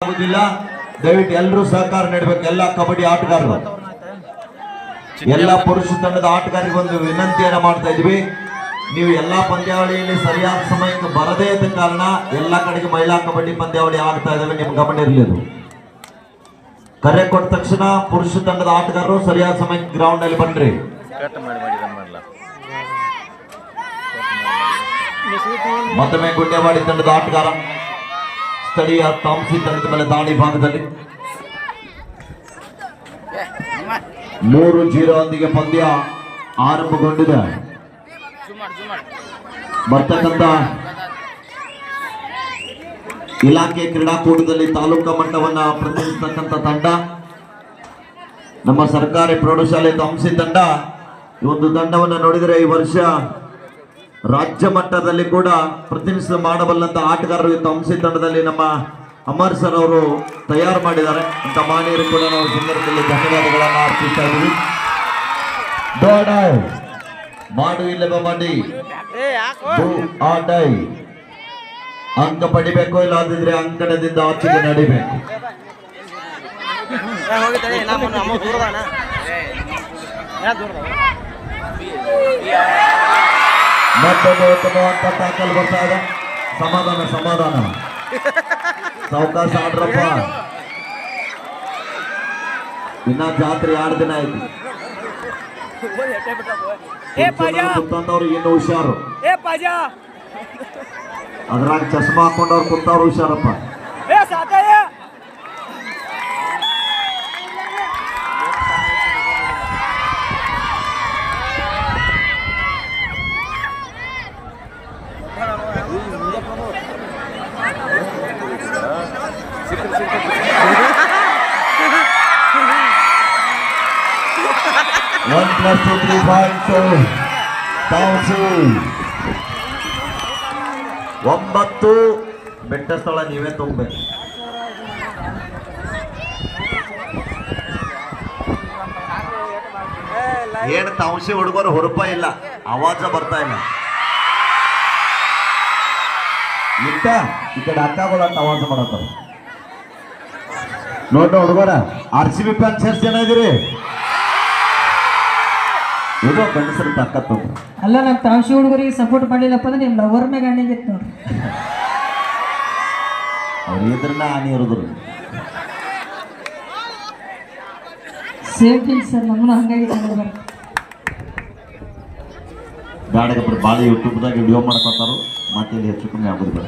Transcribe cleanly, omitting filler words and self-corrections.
ಆಗುದಿಲ್ಲ. ದಯವಿಟ್ಟು ಎಲ್ಲರೂ ಸಹಕಾರ ನೀಡಬೇಕು. ಎಲ್ಲ ಕಬಡ್ಡಿ ಆಟಗಾರರು, ಎಲ್ಲ ಪುರುಷ ತಂಡದ ಆಟಗಾರರಿಗೆ ಒಂದು ವಿನಂತಿಯನ್ನ ಮಾಡ್ತಾ ಇದ್ವಿ. ನೀವು ಎಲ್ಲಾ ಪಂದ್ಯಾವಳಿಯಲ್ಲಿ ಸರಿಯಾದ ಸಮಯಕ್ಕೆ ಬರದೇ ಇದ್ದ ಕಾರಣ ಎಲ್ಲ ಕಡೆಗೆ ಮಹಿಳಾ ಕಬಡ್ಡಿ ಪಂದ್ಯಾವಳಿ ಆಗ್ತಾ ಇದ್ದಾವೆ. ನಿಮ್ ಗಮನ ಇರಲಿ. ಕರೆ ಕೊಟ್ಟ ತಕ್ಷಣ ಪುರುಷ ತಂಡದ ಆಟಗಾರರು ಸರಿಯಾದ ಸಮಯಕ್ಕೆ ಗ್ರೌಂಡ್ ಅಲ್ಲಿ ಬನ್ರಿ. ಮತ್ತೊಮ್ಮೆ ಗುಂಡೆವಾಡಿ ತಂಡದ ಆಟಗಾರ ಸ್ಥಳೀಯ ತಾಮಸಿ ತಂಡದ ಮೇಲೆ ದಾಳಿ ಭಾಗದಲ್ಲಿ 3-0 ಒಂದಿಗೆ ಪಂದ್ಯ ಆರಂಭಗೊಂಡಿದೆ. ಬರ್ತಕ್ಕಂಥ ಇಲಾಖೆ ಕ್ರೀಡಾಕೂಟದಲ್ಲಿ ತಾಲೂಕಾ ಮಟ್ಟವನ್ನ ಪ್ರತಿನಿಧಿಸತಕ್ಕಂಥ ತಂಡ ನಮ್ಮ ಸರ್ಕಾರಿ ಪ್ರೌಢಶಾಲೆ ತಾಮಸಿ ತಂಡ. ಈ ಒಂದು ತಂಡವನ್ನು ನೋಡಿದರೆ ಈ ವರ್ಷ ರಾಜ್ಯ ಮಟ್ಟದಲ್ಲಿ ಕೂಡ ಪ್ರತಿನಿಧಿಸ ಮಾಡಬಲ್ಲಂತ ಆಟಗಾರರು ತಾಮಸಿ ತಂಡದಲ್ಲಿ ನಮ್ಮ ಅಮರ್ ಸರ್ ಅವರು ತಯಾರು ಮಾಡಿದ್ದಾರೆ. ಅಂತ ಮಾನ್ಯರು ಕೂಡ ನಾವು ಸಂದರ್ಭದಲ್ಲಿ ಧನ್ಯವಾದಗಳನ್ನು ಅರ್ಪಿಸ್ತಾ ಇದ್ದೀವಿ. ಮಾಡು ಇಲ್ಲವ ಮಾಡಿ ಆಡೈ ಅಂಕ ಪಡಿಬೇಕು, ಇಲ್ಲಾದಿದ್ರೆ ಅಂಕಣದಿಂದ ಆಚೆಗೆ ನಡಿಬೇಕು. ಮತ್ತೊಂದು ಉತ್ತಮವಾದ ಟ್ಯಾಕಲ್ ಬರ್ತಾ ಇದೆ. ಸಮಾಧಾನ ಸಮಾಧಾನ, ಸಾವಕಾಶ ಆಡ್ರಪ್ಪ. ಇನ್ನ ಜಾತ್ರೆ 2 ದಿನ ಆಯ್ತು. ಕುಂತವ್ರು ಇನ್ನು ಹುಷಾರು, ಅದ್ರಾಗ ಚಶ್ಮಾ ಹಾಕೊಂಡವ್ರು ಕುಂತವ್ರು ಹುಷಾರಪ್ಪ. One plus 2 3 points. 9 ಬೆಟ್ಟ ಸ್ಥಳ ನೀವೇ ತುಂಬಬೇಕು. ಏನು ತಾಂಸಿ ಹುಡುಗರು ಹುರುಪ ಇಲ್ಲ, ಆವಾಜ ಬರ್ತಾ ಇಲ್ಲ. ಇತ್ತ ಈ ಕಡೆ ಅಕ್ಕಗಳು ಅಂತ ಆವಾಜ ಮಾಡತ್ತಾರ. ನೋಡ ಹುಡುಗರ RCB ಫ್ಯಾನ್ಸ್ ಎಷ್ಟು ಜನ ಇದೀರಿ? ಇದು ಗಂಡಸರು ತಾಕತ್ತು. ಅಲ್ಲ, ನಾವು ತಾಂಶಿ ಹುಡುಗರಿಗೆ ಸಪೋರ್ಟ್ ಮಾಡಿಲ್ಲಪ್ಪ ಅಂದ್ರೆ ನಿಮ್ಮ ಲವರ್ ಮ್ಯಾಗ ಅಣ್ಣಿಗಿತ್ತು ನೋಡ್ರಿ. ಅವ್ರು ಇದ್ರನ್ನ ಹಾನಿ ಇರೋದ್ರು. ಸೇಮ್ ಫೀಲ್ ಸರ್, ನಮ್ಮನ್ನು ಹಂಗಾಗಿ ಗಾಡಿಗೊಬ್ಬರು ಭಾಳ ಯೂಟ್ಯೂಬ್ದಾಗ ವಿಡಿಯೋ ಮಾಡ್ಕೊತಾರು. ಮತ್ತೆ ಹೆಚ್ಚು ಕಮ್ಮಿ ಆಗೋದು ಬೇಡ.